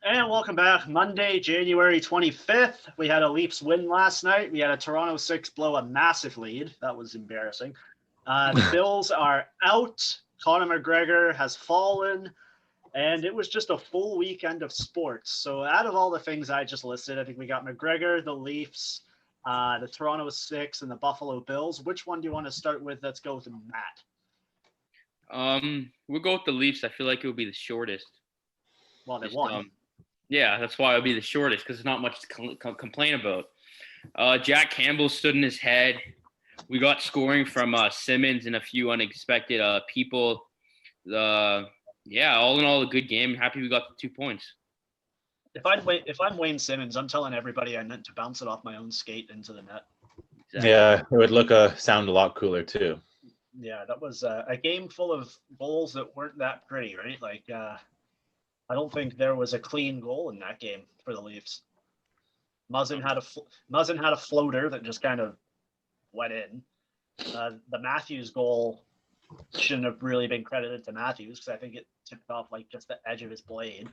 And welcome back. Monday, January 25th. We had a Leafs win last night. We had a Toronto Six blow a massive lead. That was embarrassing. The Bills are out. Conor McGregor has fallen. And it was just a full weekend of sports. So out of all the things I just listed, I think we got McGregor, the Leafs, the Toronto Six, and the Buffalo Bills. Which one do you want to start with? Let's go with Matt. We'll go with the Leafs. I feel like it would be the shortest. Well, they won. Yeah, that's why it'll be the shortest because there's not much to complain about. Jack Campbell stood in his head. We got scoring from Simmons and a few unexpected people. All in all, a good game. Happy we got the 2 points. If I'm Wayne Simmons, I'm telling everybody I meant to bounce it off my own skate into the net. Exactly. Yeah, it would sound a lot cooler too. Yeah, that was a game full of goals that weren't that pretty, right? Like, I don't think there was a clean goal in that game for the Leafs. Muzzin had a floater that just kind of went in. The Matthews goal shouldn't have really been credited to Matthews because I think it tipped off like just the edge of his blade.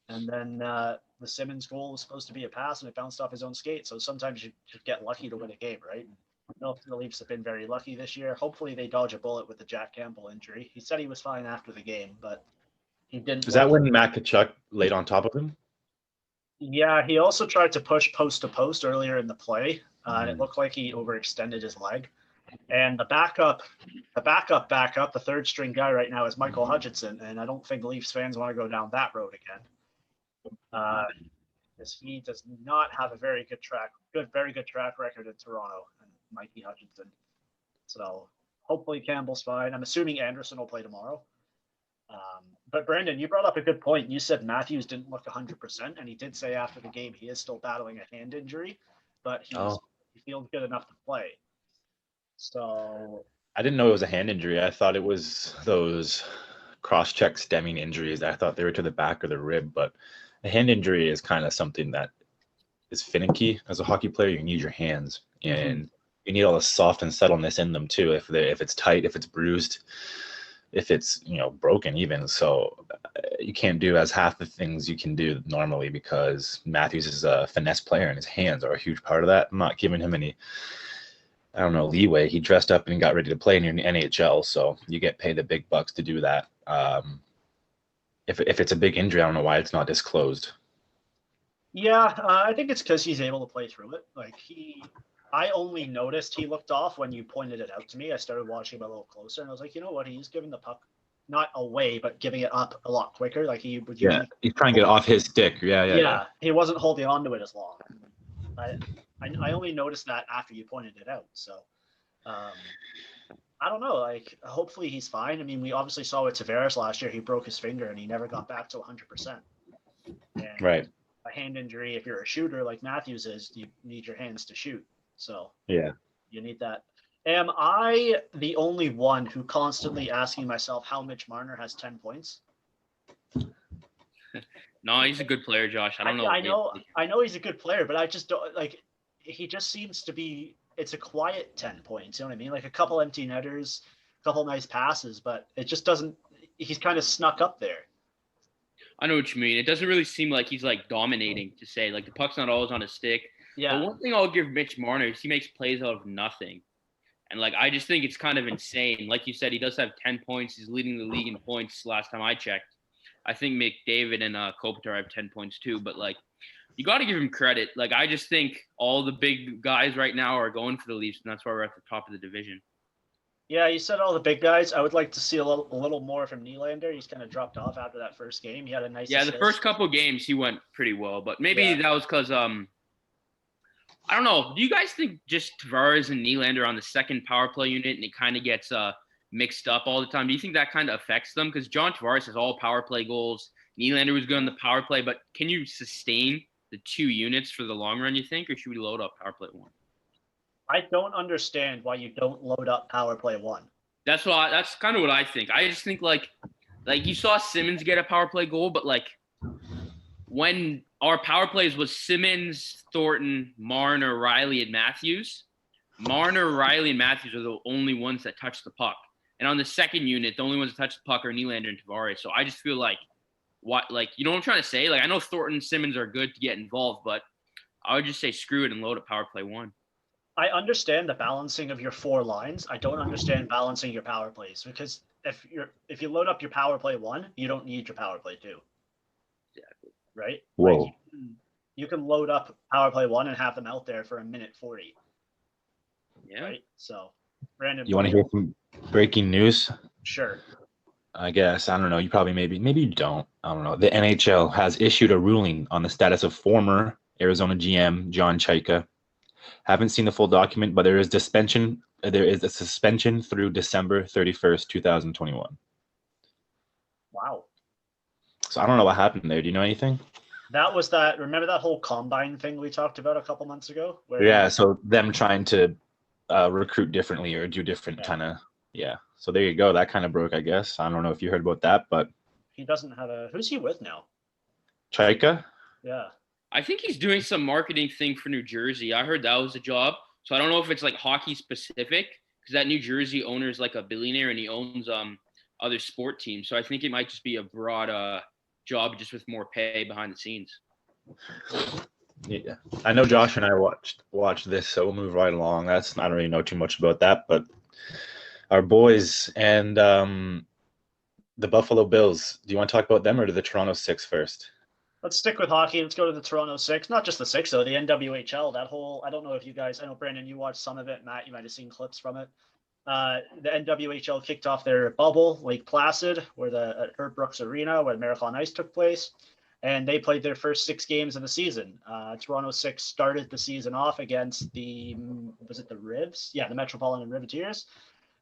And then the Simmons goal was supposed to be a pass and it bounced off his own skate. So sometimes you should get lucky to win a game, right? I don't know if the Leafs have been very lucky this year. Hopefully they dodge a bullet with the Jack Campbell injury. He said he was fine after the game, but he didn't. Is that when Matt Tkachuk laid on top of him? Yeah, he also tried to push post to post earlier in the play. And it looked like he overextended his leg. And the backup, the third string guy right now is Michael Hutchinson. And I don't think Leafs fans want to go down that road again. Because he does not have a very good track record in Toronto, and Mikey Hutchinson. So hopefully Campbell's fine. I'm assuming Anderson will play tomorrow. But Brandon, you brought up a good point. You said Matthews didn't look 100%, and he did say after the game he is still battling a hand injury, but he feels good enough to play. So I didn't know it was a hand injury. I thought it was those cross-check stemming injuries. I thought they were to the back or the rib, but a hand injury is kind of something that is finicky. As a hockey player, you need your hands, and you need all the soft and subtleness in them too. If it's tight, if it's bruised, if it's broken even. So you can't do as half the things you can do normally because Matthews is a finesse player and his hands are a huge part of that. I'm not giving him any leeway. He dressed up and got ready to play in your NHL, so you get paid the big bucks to do that. If it's a big injury, I don't know why it's not disclosed. Yeah, I think it's because he's able to play through it. I only noticed he looked off when you pointed it out to me. I started watching him a little closer, and I was like, you know what? He's giving the puck not away, but giving it up a lot quicker. Like he would. Yeah, he's trying to get it off his stick. Yeah. He wasn't holding onto it as long. I only noticed that after you pointed it out. So, I don't know. Like, hopefully he's fine. I mean, we obviously saw with Tavares last year. He broke his finger and he never got back to 100%. Right. A hand injury, if you're a shooter like Matthews is, you need your hands to shoot. So yeah, you need that. Am I the only one who constantly asking myself how Mitch Marner has 10 points? No, he's a good player, Josh. I don't know. I know he's a good player, but I just don't like. He just seems to be. It's a quiet 10 points. You know what I mean? Like a couple empty netters, a couple nice passes, but it just doesn't. He's kind of snuck up there. I know what you mean. It doesn't really seem like he's like dominating to say like the puck's not always on his stick. Yeah. But one thing I'll give Mitch Marner is he makes plays out of nothing. And like I just think it's kind of insane. Like you said, he does have 10 points. He's leading the league in points last time I checked. I think McDavid and Kopitar have 10 points too. But like you got to give him credit. Like I just think all the big guys right now are going for the Leafs, and that's why we're at the top of the division. Yeah, you said all the big guys. I would like to see a little more from Nylander. He's kind of dropped off after that first game. He had a nice assist. The first couple of games he went pretty well, but maybe that was because I don't know. Do you guys think just Tavares and Nylander on the second power play unit and it kind of gets mixed up all the time? Do you think that kind of affects them? Because John Tavares has all power play goals. Nylander was good on the power play, but can you sustain the two units for the long run, you think, or should we load up power play one? I don't understand why you don't load up power play one. That's kind of what I think. I just think like you saw Simmons get a power play goal, but like when our power plays was Simmons, Thornton, Marner, Riley, and Matthews. Marner, Riley, and Matthews are the only ones that touch the puck. And on the second unit, the only ones that touch the puck are Nylander and Tavares. So I just feel like what, like, you know what I'm trying to say? Like, I know Thornton and Simmons are good to get involved, but I would just say screw it and load up power play 1. I understand the balancing of your 4 lines. I don't understand balancing your power plays, because if you load up your power play 1, you don't need your power play 2. Exactly. Right? Whoa. Like you can load up power play 1 and have them out there for a minute 40. Yeah. Right? So, Brandon, You want to hear some breaking news? Sure. I guess. I don't know. You probably maybe you don't. I don't know. The NHL has issued a ruling on the status of former Arizona GM John Chaika. Haven't seen the full document, but there is suspension. There is a suspension through December 31st, 2021. Wow. So I don't know what happened there. Do you know anything? That was that. Remember that whole combine thing we talked about a couple months ago? Where Yeah. So them trying to recruit differently or do different kind of. Yeah. So there you go. That kind of broke, I guess. I don't know if you heard about that, but he doesn't have a. Who's he with now? Chaika. Yeah. I think he's doing some marketing thing for New Jersey. I heard that was a job. So I don't know if it's like hockey specific, because that New Jersey owner is like a billionaire and he owns other sport teams. So I think it might just be a broad job just with more pay behind the scenes. Yeah, I know Josh and I watched this, so we'll move right along. I don't really know too much about that, but our boys and the Buffalo Bills. Do you want to talk about them or do the Toronto Six first? Let's stick with hockey. Let's go to the Toronto Six. Not just the Six, though. The NWHL. That whole. I don't know if you guys. I know Brandon, you watched some of it. Matt, you might have seen clips from it. The NWHL kicked off their bubble, Lake Placid, where at Herb Brooks Arena, where the Marathon Ice took place, and they played their first 6 games of the season. Toronto Six started the season off against the Rivs? Yeah, the Metropolitan Riveteers.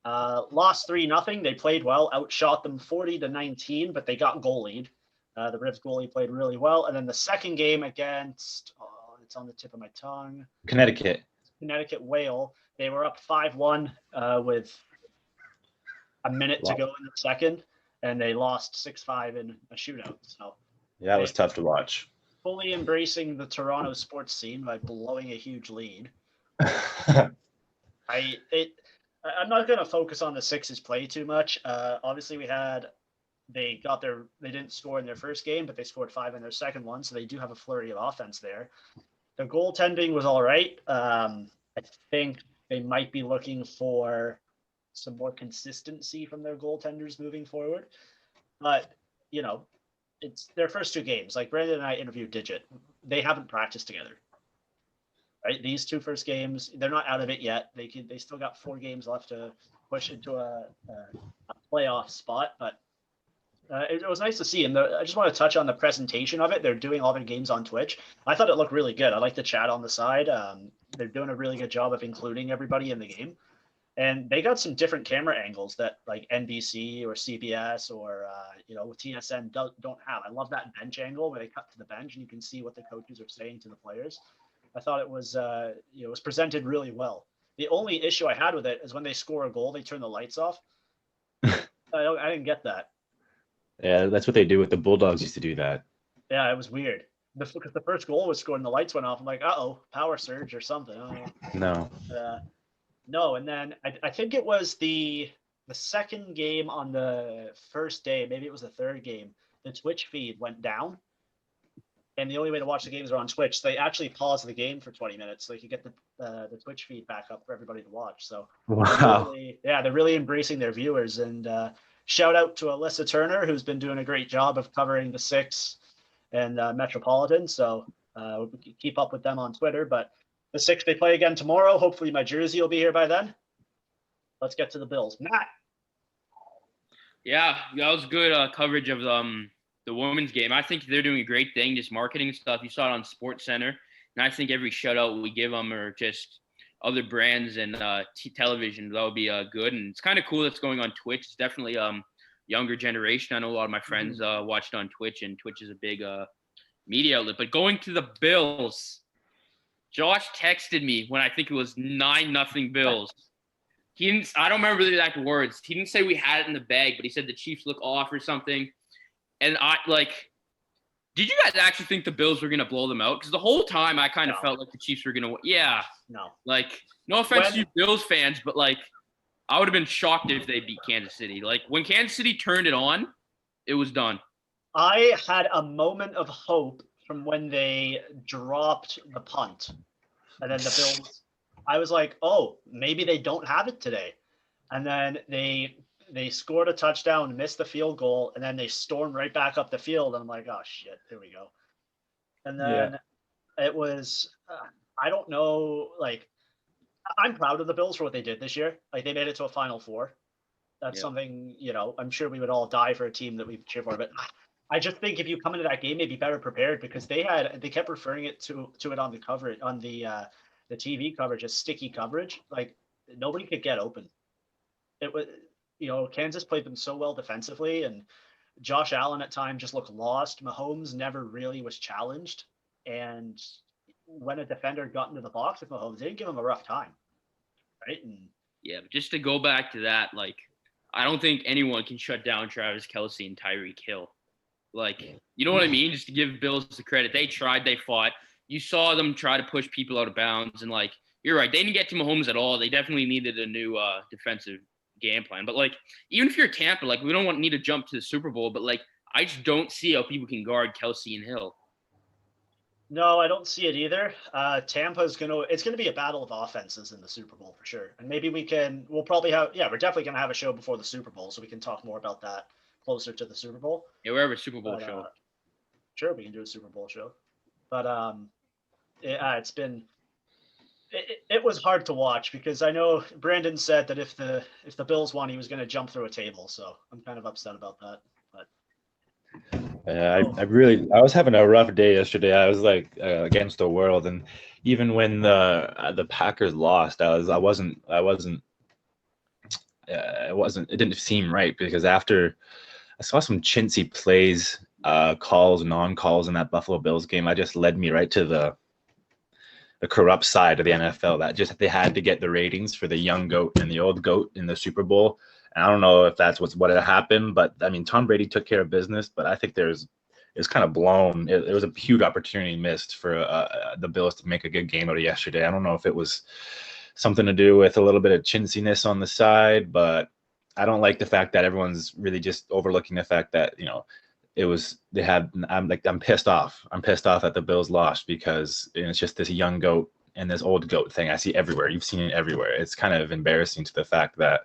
Lost 3-0. They played well, outshot them 40-19, but they got goalied. The Rivs goalie played really well. And then the second game against, it's on the tip of my tongue. Connecticut Whale. They were up 5-1 with a minute to go in the second, and they lost 6-5 in a shootout. So yeah, it was tough to watch. Fully embracing the Toronto sports scene by blowing a huge lead. I'm not going to focus on the Sixes play too much. Obviously, they didn't score in their first game, but they scored 5 in their second one, so they do have a flurry of offense there. The goaltending was all right. I think they might be looking for some more consistency from their goaltenders moving forward. But, it's their first 2 games. Like Brandon and I interviewed Digit. They haven't practiced together. Right? These 2 first games, they're not out of it yet. They still got 4 games left to push into a playoff spot, but it was nice to see. And I just want to touch on the presentation of it. They're doing all their games on Twitch. I thought it looked really good. I like the chat on the side. They're doing a really good job of including everybody in the game. And they got some different camera angles that like NBC or CBS or TSN don't have. I love that bench angle where they cut to the bench and you can see what the coaches are saying to the players. I thought it was it was presented really well. The only issue I had with it is when they score a goal, they turn the lights off. I didn't get that. Yeah, that's what they do with the Bulldogs. Used to do that. Yeah, it was weird. Because the first goal was scored and the lights went off. I'm like, power surge or something. No. No, and then I think it was the second game on the first day. Maybe it was the third game. The Twitch feed went down. And the only way to watch the games are on Twitch. So they actually paused the game for 20 minutes so they could get the Twitch feed back up for everybody to watch. So wow. They're really embracing their viewers. And shout out to Alyssa Turner, who's been doing a great job of covering the Six and Metropolitan. So keep up with them on Twitter. But the Six, they play again tomorrow. Hopefully my jersey will be here by then. Let's get to the Bills. Matt. Yeah, that was good coverage of the women's game. I think they're doing a great thing, just marketing stuff. You saw it on SportsCenter, and I think every shutout we give them are just other brands and television. That would be good, and it's kind of cool that's going on Twitch. It's definitely younger generation. I know a lot of my friends watched on Twitch, and Twitch is a big media outlet. But going to the Bills, Josh texted me when I think it was 9-0 Bills. He didn't. I don't remember the exact words. He didn't say we had it in the bag, but he said the Chiefs look off or something. And did you guys actually think the Bills were going to blow them out? Because the whole time I kind of felt like the Chiefs were going to win. Yeah. No. No offense to you Bills fans, but I would have been shocked if they beat Kansas City. When Kansas City turned it on, it was done. I had a moment of hope from when they dropped the punt, and then the Bills. I was like, oh, maybe they don't have it today, and then they scored a touchdown, missed the field goal, and then they stormed right back up the field, and I'm like, oh shit, here we go. And then it was, I don't know, like, I'm proud of the Bills for what they did this year. Like, they made it to a Final Four. That's something, I'm sure we would all die for a team that we cheer for, but I just think if you come into that game, maybe better prepared, because they kept referring it to it on the coverage, on the TV coverage, as sticky coverage. Like, nobody could get open. It was, Kansas played them so well defensively, and Josh Allen at times just looked lost. Mahomes never really was challenged, and when a defender got into the box with Mahomes, they didn't give him a rough time, right? And yeah, but just to go back to that, like, I don't think anyone can shut down Travis Kelce and Tyreek Hill. Like, you know what I mean? Just to give Bills the credit. They tried, they fought. You saw them try to push people out of bounds. And, like, you're right. They didn't get to Mahomes at all. They definitely needed a new defensive game plan. But, like, even if you're Tampa, like, we don't need to jump to the Super Bowl. But, like, I just don't see how people can guard Kelce and Hill. No, I don't see it either. Tampa's it's gonna be a battle of offenses in the Super Bowl for sure. And maybe we'll probably we're definitely gonna have a show before the Super Bowl, so we can talk more about that closer to the Super Bowl. Yeah, we have a Super Bowl show. Sure, we can do a Super Bowl show. But it was hard to watch, because I know Brandon said that if the Bills won, he was gonna jump through a table. So I'm kind of upset about that. But I was having a rough day yesterday. I was like against the world, and even when the Packers lost, it didn't seem right, because after I saw some chintzy plays, calls, non-calls in that Buffalo Bills game, that just led me right to the corrupt side of the NFL. That just, they had to get the ratings for the young goat and the old goat in the Super Bowl. I don't know if that's what had happened, but I mean, Tom Brady took care of business, but I think it's kind of blown. It was a huge opportunity missed for the Bills to make a good game out of yesterday. I don't know if it was something to do with a little bit of chintziness on the side, but I don't like the fact that everyone's really just overlooking the fact that, I'm pissed off. I'm pissed off that the Bills lost, because it's just this young goat and this old goat thing I see everywhere. You've seen it everywhere. It's kind of embarrassing to the fact that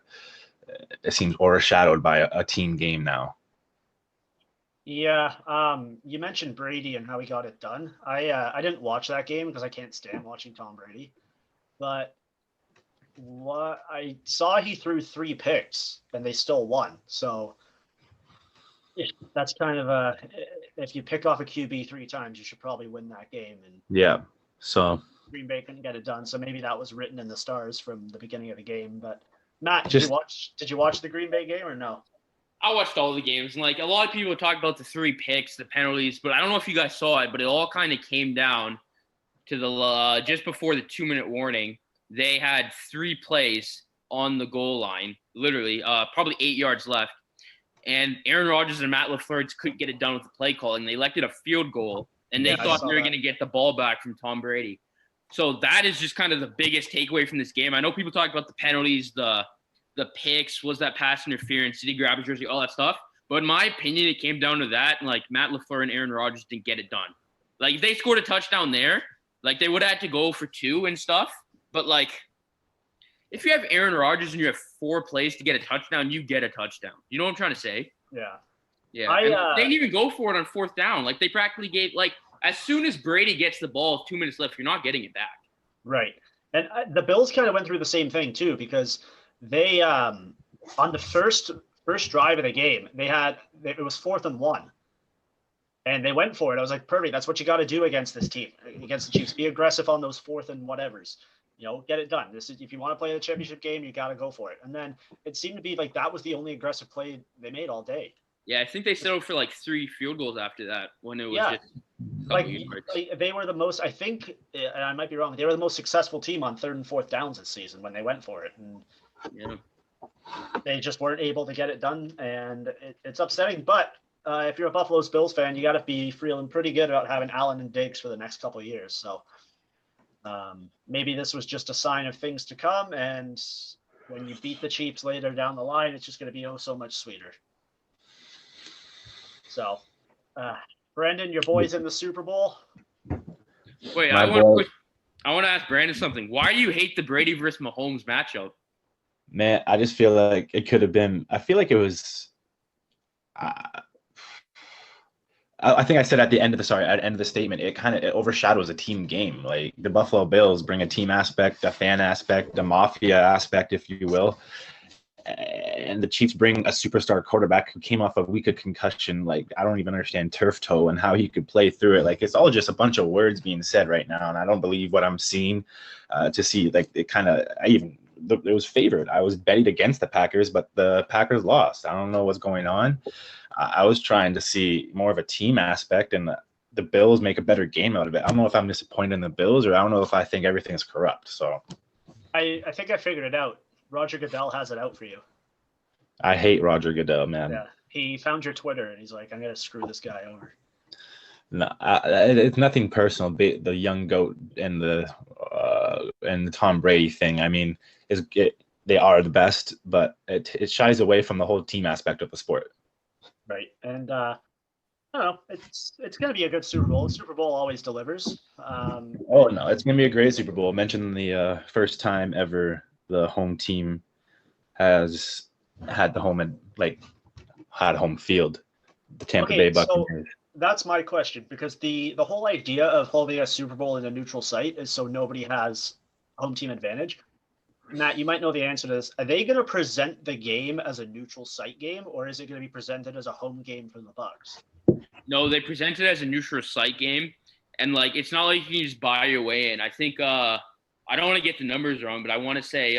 it seems overshadowed by a team game now. Yeah, you mentioned Brady and how he got it done. I didn't watch that game because I can't stand watching Tom Brady, but what I saw, he threw 3 picks and they still won. So that's kind of if you pick off a QB 3 times, you should probably win that game. And so Green Bay couldn't get it done. So maybe that was written in the stars from the beginning of the game. But Matt, did you watch the Green Bay game or no? I watched all the games, and like a lot of people talk about the 3 picks, the penalties, but I don't know if you guys saw it, but it all kind of came down to the just before the 2-minute warning. They had 3 plays on the goal line, literally, probably 8 yards left, and Aaron Rodgers and Matt LaFleur couldn't get it done with the play calling. They elected a field goal, and they thought they were going to get the ball back from Tom Brady. So that is just kind of the biggest takeaway from this game. I know people talk about the penalties, the picks, was that pass interference, did he grab his jersey, all that stuff. But in my opinion, it came down to that, and like Matt LaFleur and Aaron Rodgers didn't get it done. Like if they scored a touchdown there, like they would have had to go for 2 and stuff. But like if you have Aaron Rodgers and you have 4 plays to get a touchdown, you get a touchdown. You know what I'm trying to say? Yeah. Yeah. They didn't even go for it on 4th down. Like they practically gave, like as soon as Brady gets the ball with 2 minutes left, you're not getting it back. Right. And the Bills kind of went through the same thing too, because they on the first drive of the game, it was 4th and 1. And they went for it. I was like, perfect. That's what you got to do against this team, against the Chiefs. Be aggressive on those 4th and whatevers. Get it done. This is, if you want to play the championship game, you got to go for it. And then it seemed to be like that was the only aggressive play they made all day. Yeah, I think they settled for like 3 field goals after that when it was just like they were the most, I think, and I might be wrong, they were the most successful team on 3rd and 4th downs this season when they went for it. And they just weren't able to get it done, and it's upsetting. But if you're a Buffalo Bills fan, you got to be feeling pretty good about having Allen and Diggs for the next couple of years. So maybe this was just a sign of things to come, and when you beat the Chiefs later down the line, it's just going to be so much sweeter. So Brandon, your boys in the Super Bowl. Wait, My I boy, want to ask Brandon something. Why do you hate the Brady versus Mahomes matchup? man, I just feel like it could have been. I feel like it was. I think I said at the end of the statement, it overshadows a team game. Like the Buffalo Bills bring a team aspect, a fan aspect, a mafia aspect, if you will, and the Chiefs bring a superstar quarterback who came off a week of concussion. Like I don't even understand turf toe and how he could play through it. Like it's all just a bunch of words being said right now, and I don't believe what I'm seeing. To see like it kind of, it was favored. I was betting against the Packers, but the Packers lost. I don't know what's going on. I was trying to see more of a team aspect, and the Bills make a better game out of it. I don't know if I'm disappointed in the Bills, or I don't know if I think everything's corrupt. So I think I figured it out. Roger Goodell has it out for you. I hate Roger Goodell, man. Yeah, he found your Twitter and he's like, I'm gonna screw this guy over. No, it's nothing personal. The young goat and the Tom Brady thing. I mean, they are the best, but it shies away from the whole team aspect of the sport. Right, and I don't know. It's gonna be a good Super Bowl. The Super Bowl always delivers. Oh no, it's gonna be a great Super Bowl. Mention the first time ever the home team has had the home field. The Tampa Bay Buccaneers. So that's my question, because the whole idea of holding a Super Bowl in a neutral site is so nobody has home team advantage. Matt, you might know the answer to this. Are they going to present the game as a neutral site game, or is it going to be presented as a home game for the Bucs? No, they present it as a neutral site game, and like it's not like you can just buy your way in. I think I don't want to get the numbers wrong, but I want to say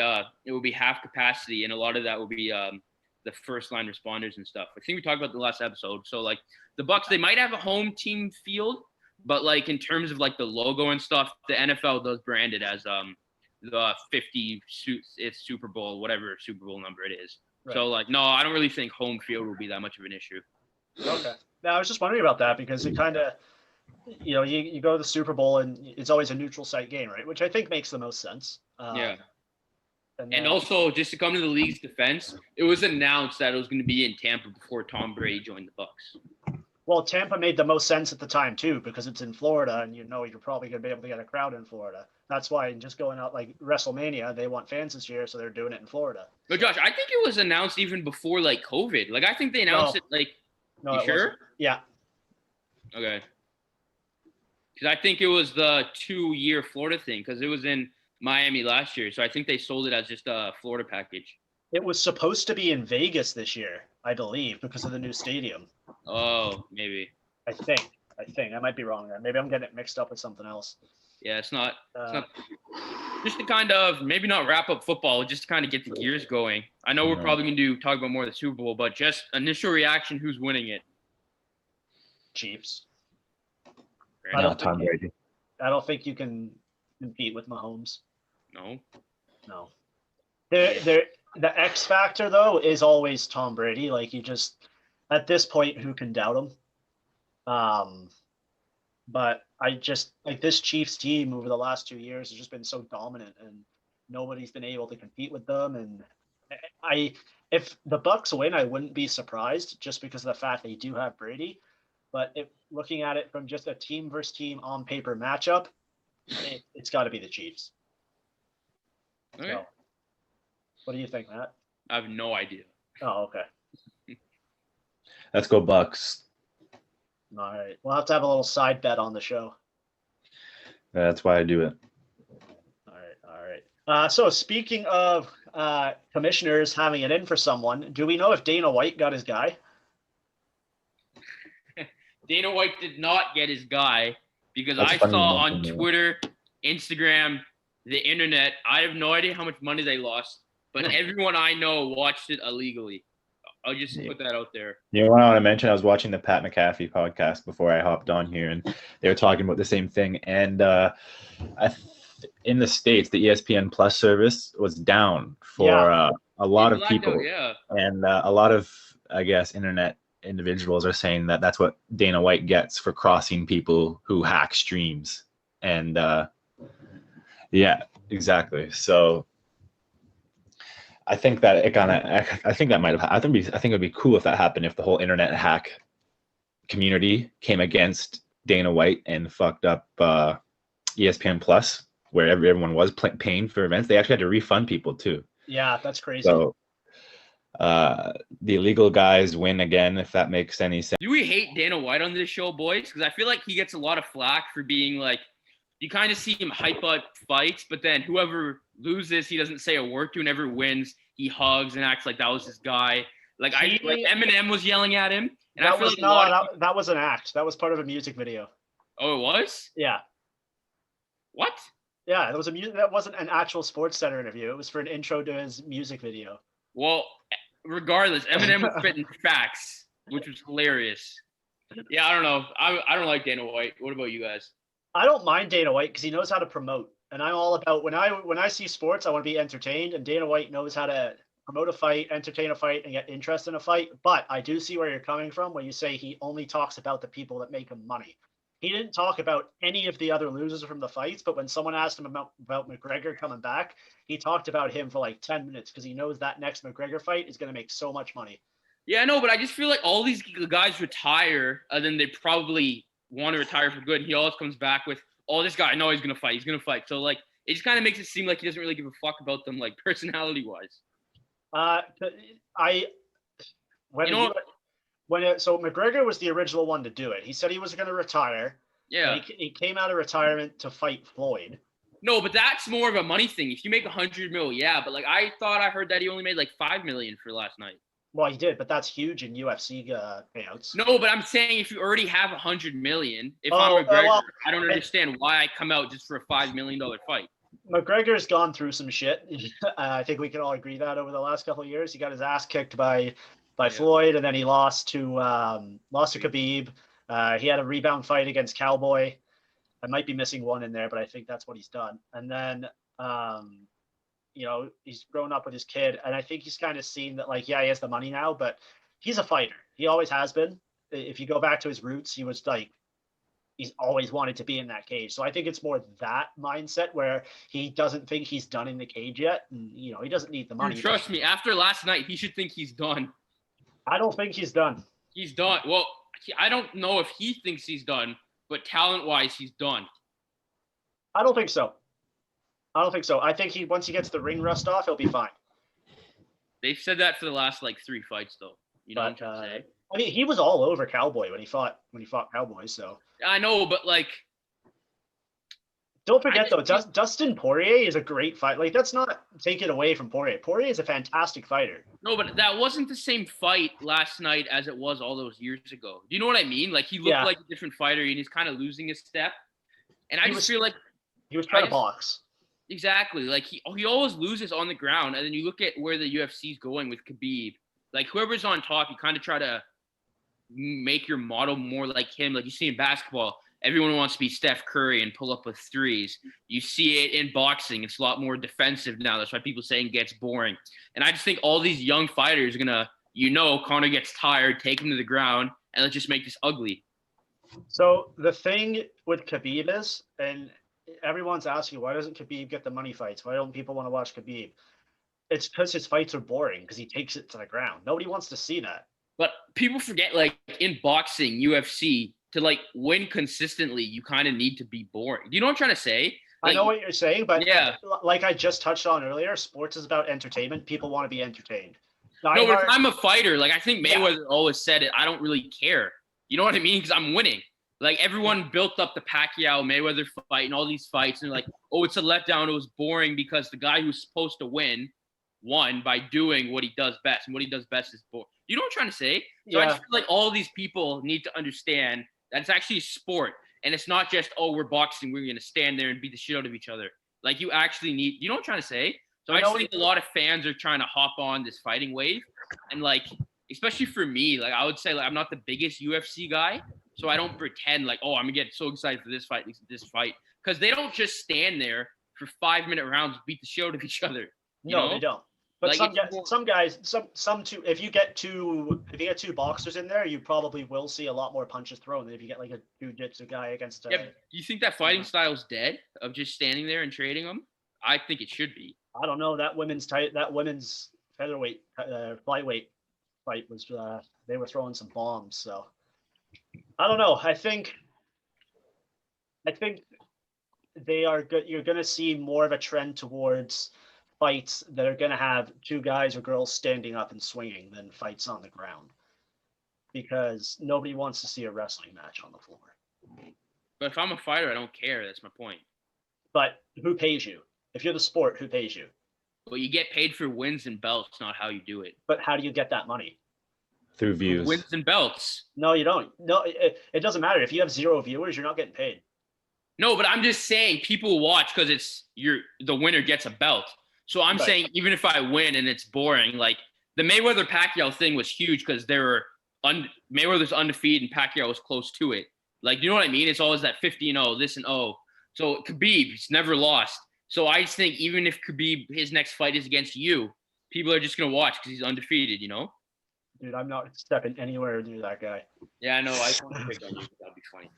it will be half capacity, and a lot of that will be the first line responders and stuff. I think we talked about the last episode. So like the Bucs, they might have a home team field, but like in terms of like the logo and stuff, the NFL does brand it as the 50 it's Super Bowl, whatever Super Bowl number it is. Right. So like, no, I don't really think home field will be that much of an issue. Okay. Now I was just wondering about that, because it kind of, you go to the Super Bowl and it's always a neutral site game, right? Which I think makes the most sense. Yeah. And also, just to come to the league's defense, it was announced that it was going to be in Tampa before Tom Brady joined the Bucs. Well, Tampa made the most sense at the time too, because it's in Florida, and you're probably going to be able to get a crowd in Florida. That's why just going out like WrestleMania, they want fans this year, so they're doing it in Florida. But Josh, I think it was announced even before like COVID. Like I think they announced it like. No, you sure? Wasn't. Yeah. Okay. Because I think it was the 2-year Florida thing, because it was in Miami last year, so I think they sold it as just a Florida package. It was supposed to be in Vegas this year, I believe, because of the new stadium. Oh, maybe. I think. I might be wrong there. Maybe I'm getting it mixed up with something else. Yeah, it's not just to kind of maybe not wrap up football, just to kind of get the gears going. I know we're probably going to talk about more of the Super Bowl, but just initial reaction, who's winning it? Chiefs. Tom Brady. I don't think you can compete with Mahomes. No. The X factor though is always Tom Brady. Like you just at this point, who can doubt him? But I just like this Chiefs team over the last 2 years has just been so dominant, and nobody's been able to compete with them. And if the Bucs win, I wouldn't be surprised, just because of the fact they do have Brady. But if looking at it from just a team versus team on paper matchup, it's got to be the Chiefs. Okay. So, what do you think, Matt? I have no idea. Oh, okay. Let's go Bucs. All right. We'll have to have a little side bet on the show. That's why I do it. All right. So speaking of commissioners having it in for someone, do we know if Dana White got his guy? Dana White did not get his guy, because I saw on Twitter, Instagram, the internet, I have no idea how much money they lost, but everyone I know watched it illegally. I'll just put that out there. You know what I want to mention? I was watching the Pat McAfee podcast before I hopped on here, and they were talking about the same thing. And in the States, the ESPN Plus service was down for a lot of people. And a lot of, I guess, internet individuals are saying that that's what Dana White gets for crossing people who hack streams. And yeah, exactly. So I think that it kind of, I think that might have, I think it would be cool if that happened, if the whole internet hack community came against Dana White and fucked up ESPN Plus, where everyone was paying for events. They actually had to refund people too. Yeah, that's crazy. So the illegal guys win again, if that makes any sense. Do we hate Dana White on this show, boys? Because I feel like he gets a lot of flack for being like, you kind of see him hype up fights, but then whoever loses, he doesn't say a word to, and whoever wins, he hugs and acts like that was his guy. Like Eminem was yelling at him, and I feel like that was an act. That was part of a music video. Oh, it was? Yeah. What? Yeah, that wasn't an actual Sports Center interview. It was for an intro to his music video. Well, regardless, Eminem was spitting facts, which was hilarious. Yeah, I don't know. I don't like Dana White. What about you guys? I don't mind Dana White because he knows how to promote, and I'm all about when I see sports, I want to be entertained, and Dana White knows how to promote a fight, entertain a fight, and get interest in a fight. But I do see where you're coming from when you say he only talks about the people that make him money. He didn't talk about any of the other losers from the fights, but when someone asked him about McGregor coming back, he talked about him for like 10 minutes because he knows that next McGregor fight is going to make so much money. Yeah, I know, but I just feel like all these guys retire, and then they probably want to retire for good. And he always comes back with, "Oh, this guy, I know he's gonna fight. He's gonna fight." So like, it just kind of makes it seem like he doesn't really give a fuck about them, like personality wise. So McGregor was the original one to do it. He said he was going to retire. Yeah. He came out of retirement to fight Floyd. No, but that's more of a money thing. If you make $100 million, yeah. But like, I heard that he only made like $5 million for last night. Well, he did, but that's huge in UFC payouts. No, but I'm saying if you already have $100 million, if I'm McGregor, I don't understand why I come out just for a $5 million fight. McGregor's gone through some shit. I think we can all agree that over the last couple of years, he got his ass kicked by Floyd, and then he lost to Khabib. He had a rebound fight against Cowboy. I might be missing one in there, but I think that's what he's done. And then, he's grown up with his kid, and I think he's kind of seen that, like, yeah, he has the money now, but he's a fighter. He always has been. If you go back to his roots, he was like, he's always wanted to be in that cage. So I think it's more that mindset where he doesn't think he's done in the cage yet. And, he doesn't need the money. Trust me, after last night, he should think he's done. I don't think he's done. He's done. Well, I don't know if he thinks he's done, but talent-wise, he's done. I don't think so. I think once he gets the ring rust off, he'll be fine. They've said that for the last like 3 fights, though. You know what I'm trying to say? I mean, he was all over Cowboy when he fought Cowboy. So I know, but like, don't forget though, Dustin Poirier is a great fight. Like, that's not taken away from Poirier. Poirier is a fantastic fighter. No, but that wasn't the same fight last night as it was all those years ago. Do you know what I mean? Like, he looked like a different fighter, and he's kind of losing his step. And I just feel like he was trying to box. Exactly. Like, he always loses on the ground, and then you look at where the UFC is going with Khabib. Like, whoever's on top, you kind of try to make your model more like him. Like you see in basketball, everyone wants to be Steph Curry and pull up with threes. You see it in boxing. It's a lot more defensive now. That's why people saying it gets boring. And I just think all these young fighters are going to, Conor gets tired, take him to the ground, and let's just make this ugly. So the thing with Khabib is, and everyone's asking, why doesn't Khabib get the money fights? Why don't people want to watch Khabib? It's because his fights are boring because he takes it to the ground. Nobody wants to see that. But people forget, like, in boxing, UFC, to, like, win consistently, you kind of need to be boring. Do you know what I'm trying to say? Like, I know what you're saying, but yeah, like I just touched on earlier, sports is about entertainment. People want to be entertained. But if I'm a fighter, like, I think Mayweather always said it, I don't really care. You know what I mean? Because I'm winning. Like, everyone built up the Pacquiao-Mayweather fight and all these fights, and they're like, oh, it's a letdown. It was boring because the guy who's supposed to win won by doing what he does best, and what he does best is boring. You know what I'm trying to say? So I just feel like all these people need to understand that it's actually a sport, and it's not just, oh, we're boxing, we're going to stand there and beat the shit out of each other. Like, you actually need, you know what I'm trying to say? So I just think a lot of fans are trying to hop on this fighting wave, and, like, especially for me, like, I would say, like, I'm not the biggest UFC guy, so I don't pretend like, oh, I'm going to get so excited for this fight, because they don't just stand there for 5-minute rounds and beat the shit out of each other. No, they don't. But like, some guys, if you get two boxers in there, you probably will see a lot more punches thrown than if you get like a jiu-jitsu guy against. Do you think that fighting style is dead of just standing there and trading them? I think it should be. I don't know. That women's featherweight flyweight fight was they were throwing some bombs. So I don't know. I think they are good. You're going to see more of a trend towards fights that are going to have two guys or girls standing up and swinging than fights on the ground, because nobody wants to see a wrestling match on the floor. But if I'm a fighter, I don't care. That's my point. But who pays you? If you're the sport, who pays you? Well, you get paid for wins and belts, not how you do it. But how do you get that money? Through views. Wins and belts. No, you don't. No, it doesn't matter. If you have 0 viewers, you're not getting paid. No, but I'm just saying people watch because the winner gets a belt. So I'm saying even if I win and it's boring, like the Mayweather Pacquiao thing was huge because Mayweather's undefeated and Pacquiao was close to it. Like, you know what I mean? It's always that 50-0, this and oh. So Khabib, he's never lost. So I just think even if Khabib, his next fight is against you, people are just going to watch because he's undefeated, you know? Dude, I'm not stepping anywhere near that guy. Yeah, I know. I just want to pick on you. That'd be funny.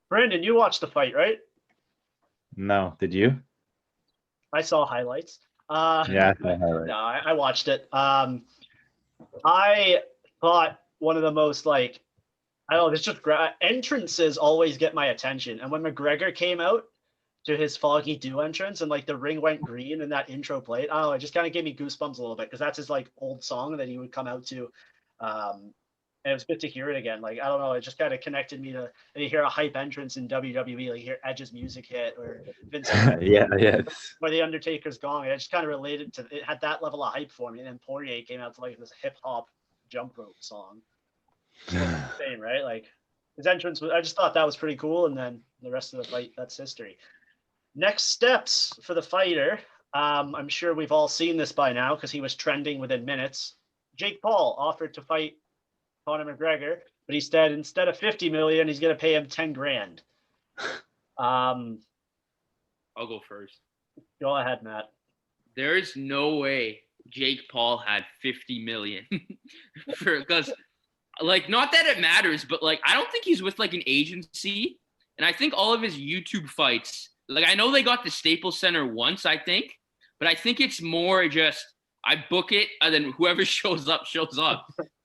Brandon, you watched the fight, right? No, did you? I saw highlights. Yeah, I saw highlights. No, I watched it. I thought one of the most it's just entrances always get my attention. And when McGregor came out to his Foggy Dew entrance and the ring went green and that intro played, it just kind of gave me goosebumps a little bit because that's his old song that he would come out to. And it was good to hear it again. I don't know, it just kind of connected me to you hear a hype entrance in WWE, you hear Edge's music hit or Vince or the Undertaker's gong. I just kind of related to it, had that level of hype for me. And then Poirier came out to this hip hop jump rope song. Same, right? His entrance I just thought that was pretty cool, and then the rest of the fight, that's history. Next steps for the fighter. I'm sure we've all seen this by now because he was trending within minutes. Jake Paul offered to fight Conor McGregor, but instead of 50 million, he's going to pay him 10 grand. I'll go first. Go ahead, Matt. There is no way Jake Paul had 50 million because not that it matters, but I don't think he's with an agency. And I think all of his YouTube fights, I know they got the Staples Center once, I think, but I think it's more just I book it and then whoever shows up.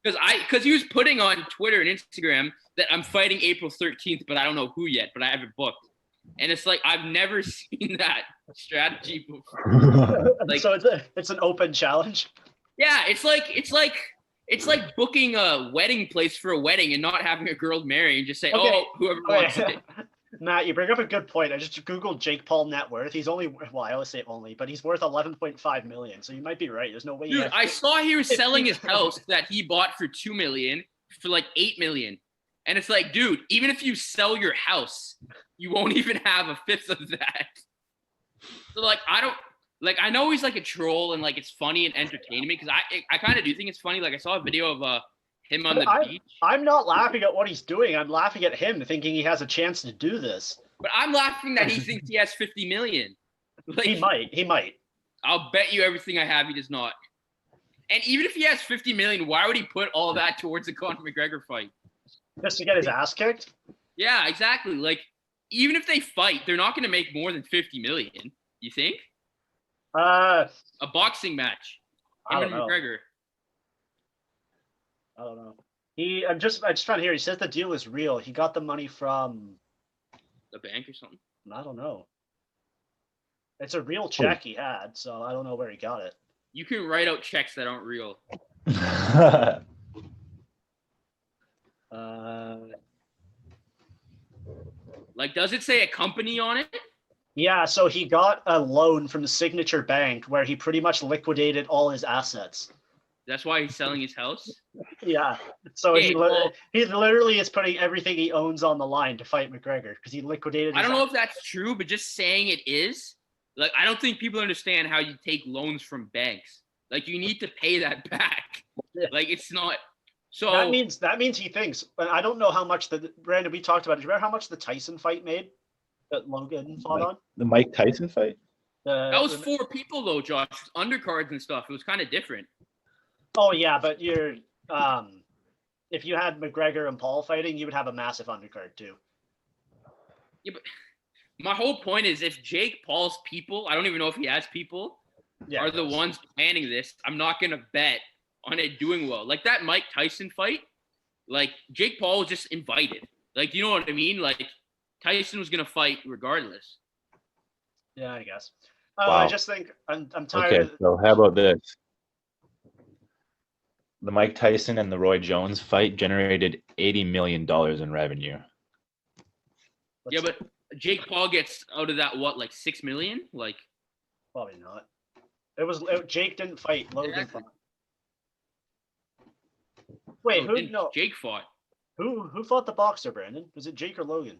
Because he was putting on Twitter and Instagram that I'm fighting April 13th, but I don't know who yet, but I have it booked. And it's I've never seen that strategy before. So it's an open challenge. Yeah, it's like booking a wedding place for a wedding and not having a girl marry and just say, whoever wants it. Matt, you bring up a good point. I just Googled Jake Paul net worth. He's only, I always say only, but he's worth 11.5 million. So you might be right. There's no way. Dude, I saw he was selling his house that he bought for 2 million for 8 million. And it's dude, even if you sell your house, you won't even have a fifth of that. So I know he's a troll and it's funny and entertaining me because I kind of do think it's funny. I saw a video of him on the beach. I'm not laughing at what he's doing. I'm laughing at him thinking he has a chance to do this. But I'm laughing that he thinks he has 50 million. He might. I'll bet you everything I have he does not. And even if he has 50 million, why would he put all that towards the Conor McGregor fight? Just to get his ass kicked? Yeah, exactly. Even if they fight, they're not going to make more than 50 million. You think? A boxing match. Him and McGregor. I don't know. I'm just trying to hear. He says the deal is real. He got the money from the bank or something. I don't know. It's a real check he had, so I don't know where he got it. You can write out checks that aren't real. Does it say a company on it? Yeah, so he got a loan from the Signature Bank where he pretty much liquidated all his assets. That's why he's selling his house? Yeah. So he literally is putting everything he owns on the line to fight McGregor because he liquidated his I don't know if that's true, but just saying it is, I don't think people understand how you take loans from banks. You need to pay that back. Yeah. It's not. So that means he thinks, but I don't know how much Brandon, we talked about it. Do you remember how much the Tyson fight made that Logan fought on? The Mike Tyson fight? That was 4 people though, Josh. Undercards and stuff. It was kind of different. Oh yeah, but you're if you had McGregor and Paul fighting, you would have a massive undercard too. Yeah, but my whole point is if Jake Paul's people, I don't even know if he has people, are the ones planning this, I'm not gonna bet on it doing well. That Mike Tyson fight, Like Jake Paul was just invited. Like, you know what I mean? Like Tyson was gonna fight regardless. Yeah, I guess. I Wow. just think I'm tired Okay, of. so how about this? The Mike Tyson and the Roy Jones fight generated $80 million in revenue. Yeah, but Jake Paul gets out of that what, like 6 million? Like Probably not. Jake didn't fight. Logan fought. Wait, who? No, Jake fought. who fought the boxer, Brandon? Was it Jake or Logan?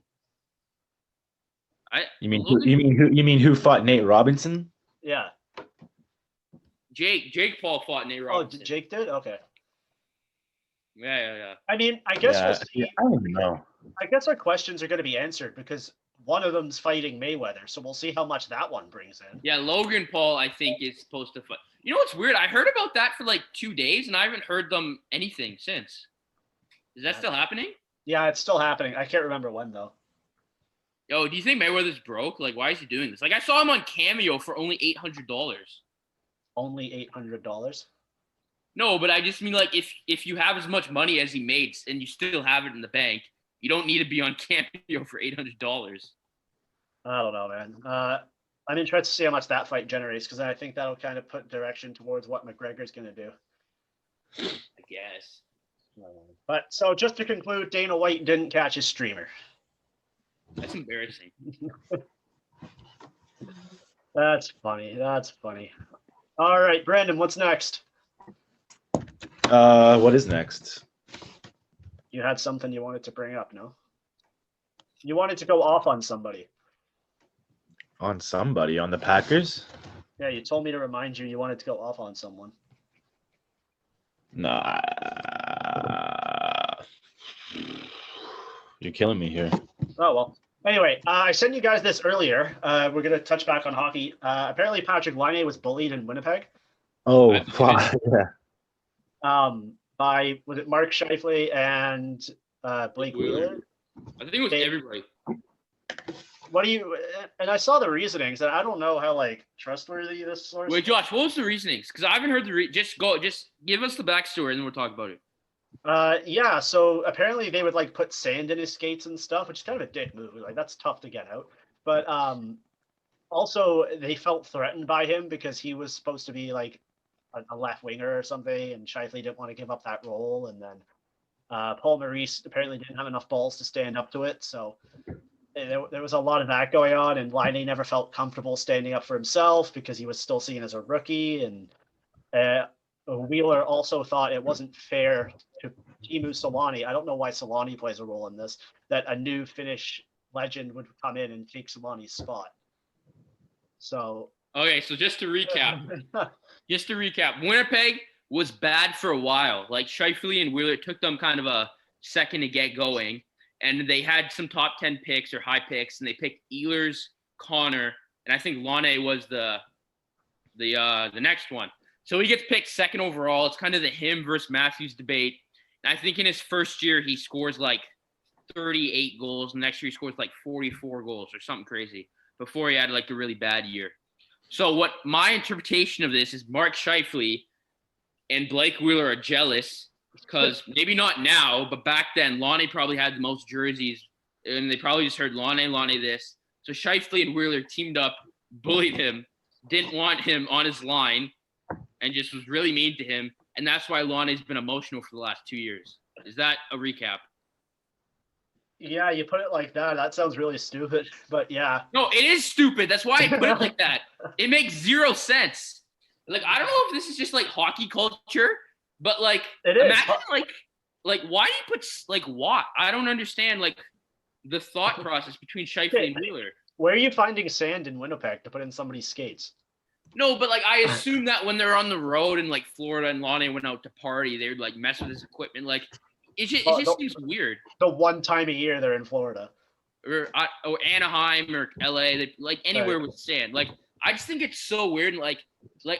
You mean who fought Nate Robinson? Yeah. Jake Paul fought Nate Robinson. Oh, Jake did? Okay. Yeah. I mean, I guess we'll see. I don't know. I guess our questions are going to be answered because one of them's fighting Mayweather, so we'll see how much that one brings in. Yeah, Logan Paul, I think, is supposed to fight. You know what's weird? I heard about that for like 2 days, and I haven't heard them anything since. Is that still happening? Yeah, it's still happening. I can't remember when, though. Yo, do you think Mayweather's broke? Like, why is he doing this? Like, I saw him on Cameo for only $800. Only $800? No, but I just mean, like, if you have as much money as he makes and you still have it in the bank, you don't need to be on Cameo for $800. I don't know, man. I'm interested to see how much that fight generates because I think that'll kind of put direction towards what McGregor's going to do. I guess. But so just to conclude, Dana White didn't catch his streamer. That's embarrassing. That's funny. All right, Brandon, what's next? What is next? You had something you wanted to bring up, no? You wanted to go off on somebody. On somebody? On the Packers? Yeah, you told me to remind you wanted to go off on someone. Nah. You're killing me here. Oh, well. Anyway, I sent you guys this earlier. We're going to touch back on hockey. Apparently, Patrick Laine was bullied in Winnipeg. Oh, wow. Yeah. By, was it Mark Scheifele and Blake Wheeler? I think it was everybody. What do you, and I saw the reasonings, and I don't know how, like, trustworthy this source Wait, Josh, what was the reasonings? Because I haven't heard just give us the backstory, and then we'll talk about it. Yeah, so apparently they would, like, put sand in his skates and stuff, which is kind of a dick move. Like, that's tough to get out. But also, they felt threatened by him because he was supposed to be, like, a left winger or something, and Scheifele didn't want to give up that role. And then Paul Maurice apparently didn't have enough balls to stand up to it. So there was a lot of that going on, and Laine never felt comfortable standing up for himself because he was still seen as a rookie. And Wheeler also thought it wasn't fair to Teemu Selanne. I don't know why Selanne plays a role in this, that a new Finnish legend would come in and take Selanne's spot. So okay, so just to recap, Winnipeg was bad for a while. Like Scheifele and Wheeler, it took them kind of a second to get going, and they had some top 10 picks or high picks, and they picked Ehlers, Connor, and I think Laine was the next one. So he gets picked second overall. It's kind of the him versus Matthews debate. And I think in his first year, he scores like 38 goals. Next year, he scores like 44 goals or something crazy before he had like a really bad year. So what my interpretation of this is Mark Scheifele and Blake Wheeler are jealous because maybe not now, but back then, Laine probably had the most jerseys, and they probably just heard Laine this. So Scheifele and Wheeler teamed up, bullied him, didn't want him on his line, and just was really mean to him. And that's why Laine's been emotional for the last 2 years. Is that a recap? Yeah, you put it like that. That sounds really stupid, but yeah. No, it is stupid. That's why I put it like that. It makes zero sense. Like, I don't know if this is just like hockey culture, but like, it is. Imagine like why do you put like what? I don't understand like the thought process between Scheifele and Wheeler. Where are you finding sand in Winnipeg to put in somebody's skates? No, but like I assume that when they're on the road in like Florida and Laine went out to party, they would like mess with his equipment. Like it just seems weird. The one time a year they're in Florida, or Anaheim or LA, like anywhere with sand. Like I just think it's so weird. And like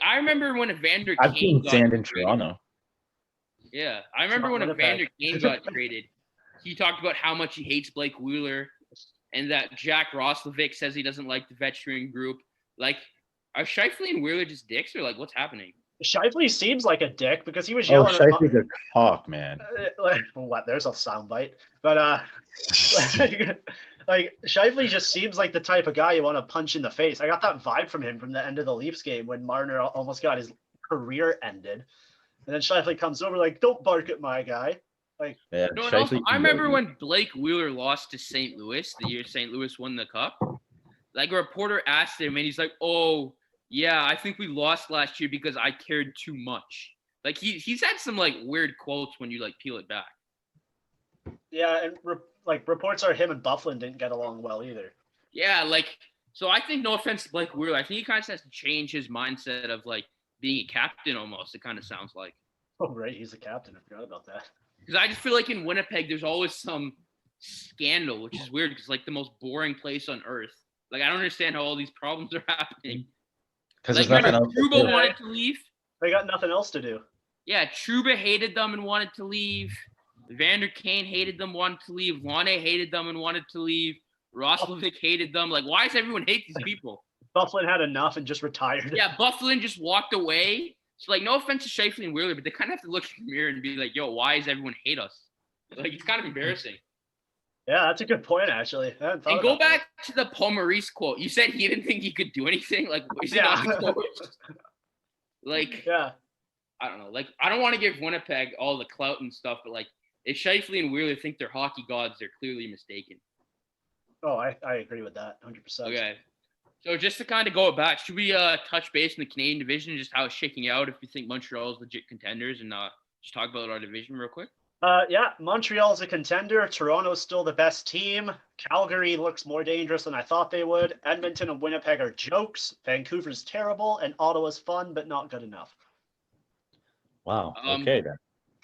I remember when Evander I've Kane seen sand in Toronto. Yeah, I remember when Evander Kane got traded. He talked about how much he hates Blake Wheeler, and that Jack Roslovic says he doesn't like the veteran group. Like, are Scheifele and Wheeler just dicks, or like what's happening? Shifley seems like a dick because he was Oh, yelling at Shifley's a cock, man. like, what? There's a soundbite, but like Shifley just seems like the type of guy you want to punch in the face. I got that vibe from him from the end of the Leafs game when Marner almost got his career ended, and then Shifley comes over like, "Don't bark at my guy." Like, Yeah, No, and also, Shifley I can go remember eat. when Blake Wheeler lost to St. Louis, the year St. Louis won the cup. Like a reporter asked him, and he's like, "Oh, yeah, I think we lost last year because I cared too much." Like he's had some like weird quotes when you like peel it back. yeah, and like reports are him and Bufflin didn't get along well either. Yeah, like so I think no offense to Blake Wheeler, I think he kind of has to change his mindset of like being a captain almost. It kind of sounds like Oh, right, he's the captain. I forgot about that. because I just feel like in Winnipeg there's always some scandal, which is weird because like the most boring place on earth. Like I don't understand how all these problems are happening. Because Like there's nothing remember else. to Trouba do. wanted to leave. They got nothing else to do. Yeah, Trouba hated them and wanted to leave. Vander Kane hated them, wanted to leave. Lane hated them and wanted to leave. Roslovic hated them. Like, why does everyone hate these people? Bufflin had enough and just retired. Yeah, Bufflin just walked away. So, like, no offense to Shifley and Wheeler, but they kind of have to look in the mirror and be like, yo, why does everyone hate us? Like, it's kind of embarrassing. Yeah, that's a good point, actually. I hadn't thought And go about that. back to the Paul Maurice quote. You said he didn't think he could do anything. Like, is he not the coach? Like, Yeah. I don't know. Like, I don't want to give Winnipeg all the clout and stuff, but like, if Shifley and Wheeler think they're hockey gods, they're clearly mistaken. Oh, I agree with that 100%. Okay. So just to kind of go back, should we touch base in the Canadian division, just how it's shaking out, if you think Montreal is legit contenders, and just talk about our division real quick? Yeah, Montreal's a contender. Toronto's still the best team. Calgary looks more dangerous than I thought they would. Edmonton and Winnipeg are jokes. Vancouver's terrible, and Ottawa's fun, but not good enough. Wow. Okay then.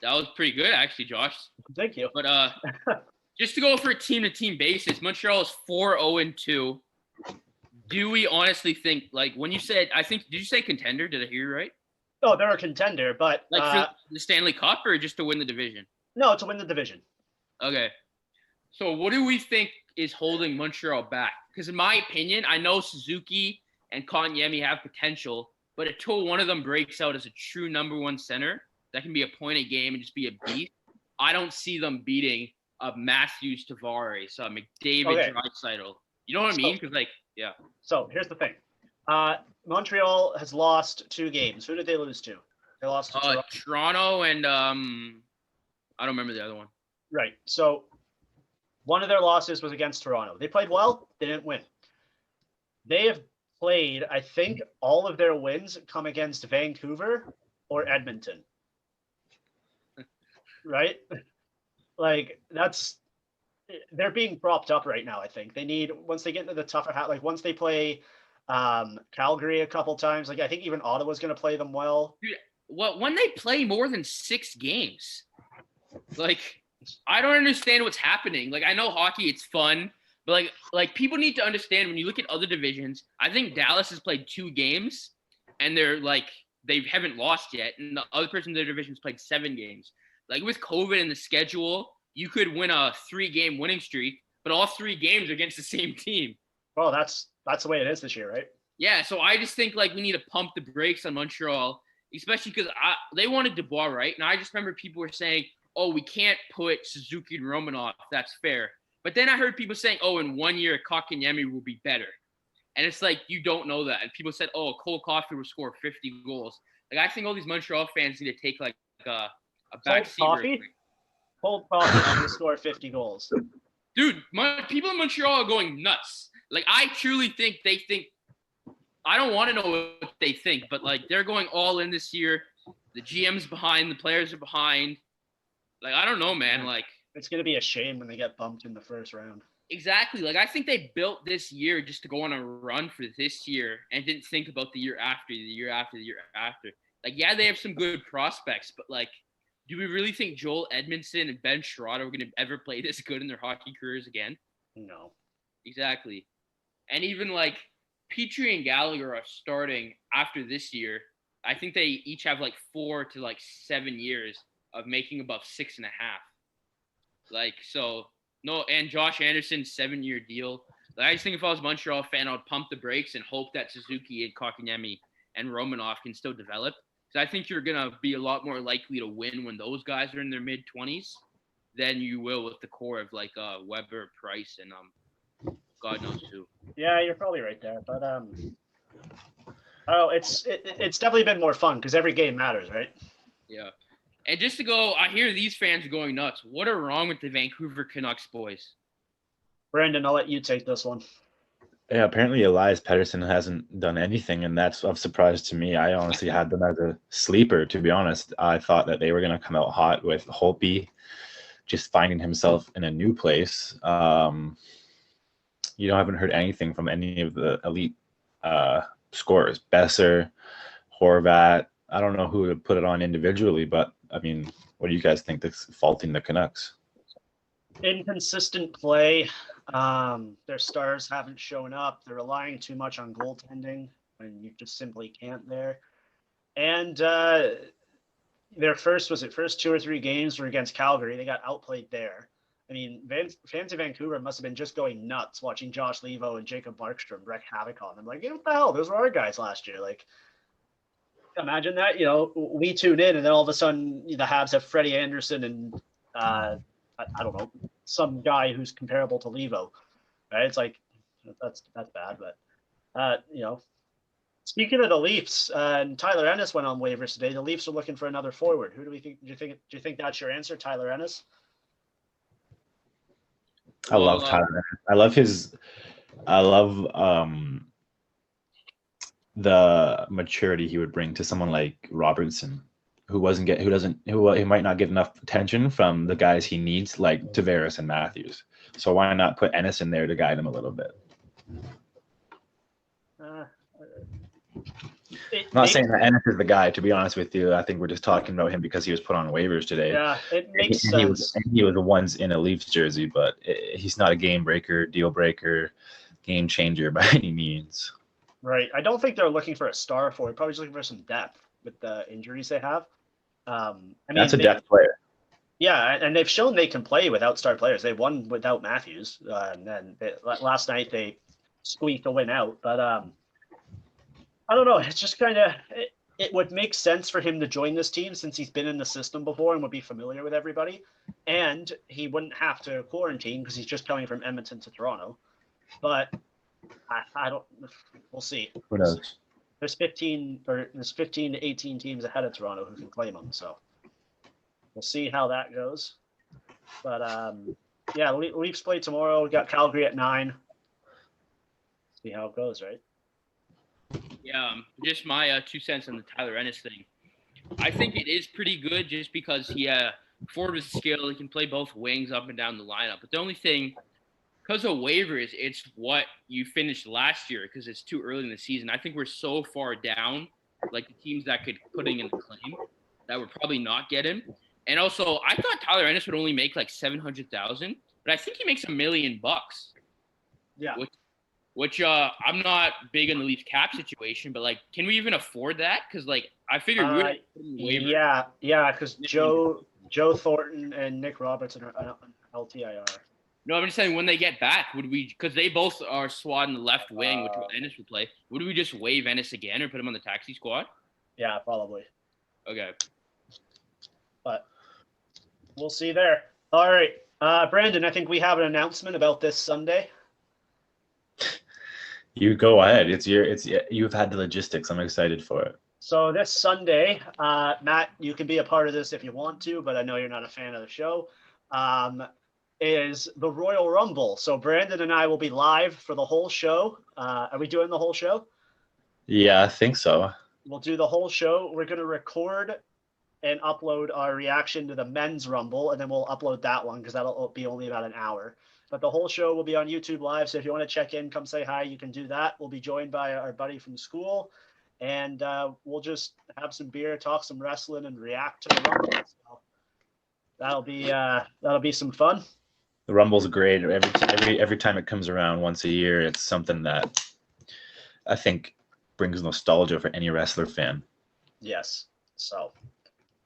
That was pretty good, actually, Josh. Thank you. But just to go for a team-to-team basis, Montreal is 4-0-2. Do we honestly think, like, when you said, I think, did you say contender? Did I hear you right? Oh, they're a contender, but Like for the Stanley Cup or just to win the division? no, to win the division. Okay. So what do we think is holding Montreal back? Because in my opinion, I know Suzuki and Kotkaniemi have potential, but until one of them breaks out as a true number one center, that can be a point a game and just be a beast. I don't see them beating Matthews, Tavares, McDavid, Okay. Draisaitl. You know what I mean? Because like, yeah. So here's the thing. Montreal has lost 2 games. Who did they lose to? They lost to Toronto. Toronto and I don't remember the other one. Right. So one of their losses was against Toronto. They played well. They didn't win. They have played, I think, all of their wins come against Vancouver or Edmonton. Right? Like they're being propped up right now. I think they need, once they get into the tougher like once they play Calgary a couple times, like I think even Ottawa's going to play them well. Dude, when they play more than 6 games, like I don't understand what's happening. Like I know hockey, it's fun, but like people need to understand when you look at other divisions. I think Dallas has played 2 games, and they haven't lost yet, and the other person in their division's played 7 games. Like with COVID and the schedule, you could win a 3-game winning streak, but all 3 games are against the same team. Well, that's the way it is this year, right? Yeah, so I just think like we need to pump the brakes on Montreal, especially because they wanted Dubois, right? And I just remember people were saying, oh, we can't put Suzuki and Romanoff. That's fair. But then I heard people saying, oh, in 1 year, Kotkaniemi will be better. And it's like, you don't know that. And people said, oh, Cole Caulfield will score 50 goals. Like, I think all these Montreal fans need to take like a back seat. Cold Coffee will score 50 goals. Dude, people in Montreal are going nuts. Like, I truly think they think – I don't want to know what they think, but, like, they're going all in this year. The GM's behind. The players are behind. Like, I don't know, man. Like, it's going to be a shame when they get bumped in the first round. Exactly. Like, I think they built this year just to go on a run for this year and didn't think about the year after, the year after, the year after. Like, yeah, they have some good prospects, but, like, do we really think Joel Edmondson and Ben Sherratt are going to ever play this good in their hockey careers again? No. Exactly. And even, like, Petrie and Gallagher are starting after this year. I think they each have, like, 4 to, like, 7 years of making above 6.5. Like, so, no, and Josh Anderson, 7-year deal. Like, I just think if I was a Montreal fan, I would pump the brakes and hope that Suzuki and Kotkaniemi and Romanoff can still develop. Because I think you're gonna be a lot more likely to win when those guys are in their mid-20s than you will with the core of like Weber, Price, and God knows who. Yeah, you're probably right there, but oh, it's definitely been more fun because every game matters, right? Yeah. And just to go, I hear these fans are going nuts. What are wrong with the Vancouver Canucks, boys? Brandon, I'll let you take this one. Yeah, apparently Elias Pettersson hasn't done anything, and that's of surprise to me. I honestly had them as a sleeper, to be honest. I thought that they were going to come out hot with Holtby just finding himself in a new place. Haven't heard anything from any of the elite scorers. Besser, Horvat. I don't know who would put it on individually, but I mean, what do you guys think that's faulting the Canucks? Inconsistent play. Their stars haven't shown up. They're relying too much on goaltending when you just simply can't there. And their first 2 or 3 games were against Calgary. They got outplayed there. I mean, fans of Vancouver must have been just going nuts watching Josh Levo and Jacob Markstrom wreak havoc on them. Like, what the hell? Those were our guys last year. Like, imagine that. We tune in, and then all of a sudden the Habs have Freddie Anderson and I don't know, some guy who's comparable to Levo, right? It's like that's bad, but speaking of the Leafs, and Tyler Ennis went on waivers today. The Leafs are looking for another forward. Who do we think? Do you think that's your answer, Tyler Ennis? I love Tyler. I love the maturity he would bring to someone like Robertson, who might not get enough attention from the guys he needs, like Tavares and Matthews. So why not put Ennis in there to guide him a little bit? I'm not saying that Ennis is the guy, to be honest with you. I think we're just talking about him because he was put on waivers today. Yeah, it makes sense. He was the ones in a Leafs jersey, but he's not a game breaker, deal breaker, game changer by any means. Right. I don't think they're looking for a star forward. Probably just looking for some depth with the injuries they have. That's a depth player. Yeah, and they've shown they can play without star players. They won without Matthews, and then last night they squeaked a win out. But I don't know. It's just kind of it would make sense for him to join this team since he's been in the system before and would be familiar with everybody, and he wouldn't have to quarantine because he's just coming from Edmonton to Toronto. But I don't. We'll see. Who knows? There's 15 to 18 teams ahead of Toronto who can claim him. So we'll see how that goes. But yeah, Leafs play tomorrow. We got Calgary at 9. See how it goes, right? Yeah, just my 2 cents on the Tyler Ennis thing. I think it is pretty good just because he forward with skill. He can play both wings up and down the lineup. But the only thing, because of waivers, it's what you finished last year because it's too early in the season. I think we're so far down, like the teams that could put him in the claim, that would probably not get him. And also, I thought Tyler Ennis would only make like $700,000, but I think he makes $1 million. Yeah. Which I'm not big on the Leafs cap situation, but like, can we even afford that? Because like, I figured yeah, because Joe Thornton and Nick Robertson are on LTIR. No, I'm just saying when they get back, would we? Because they both are swat in the left wing, which Ennis would play. Would we just waive Ennis again or put him on the taxi squad? Yeah, probably. Okay. But we'll see there. All right, Brandon. I think we have an announcement about this Sunday. You go ahead. You've had the logistics. I'm excited for it. So this Sunday, Matt, you can be a part of this if you want to, but I know you're not a fan of the show. Is the Royal Rumble. So Brandon and I will be live for the whole show. Are we doing the whole show? Yeah, I think so. We'll do the whole show. We're going to record and upload our reaction to the men's Rumble, and then we'll upload that one because that'll be only about an hour. But the whole show will be on YouTube Live, so if you want to check in, come say hi, you can do that. We'll be joined by our buddy from school, and we'll just have some beer, talk some wrestling, and react to the Rumble. So that'll be some fun. The Rumble's great. Every time it comes around once a year, it's something that I think brings nostalgia for any wrestler fan. Yes. So,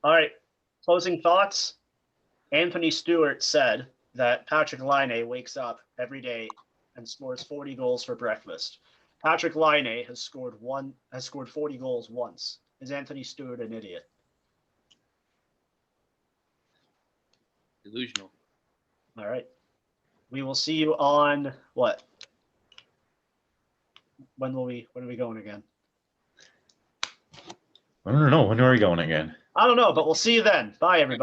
all right. Closing thoughts. Anthony Stewart said that Patrick Laine wakes up every day and scores 40 goals for breakfast. Patrick Laine has scored 40 goals once Is Anthony Stewart an idiot? Delusional. All right. We will see you on what? When are we going again? I don't know. When are we going again? I don't know, but we'll see you then. Bye, everybody.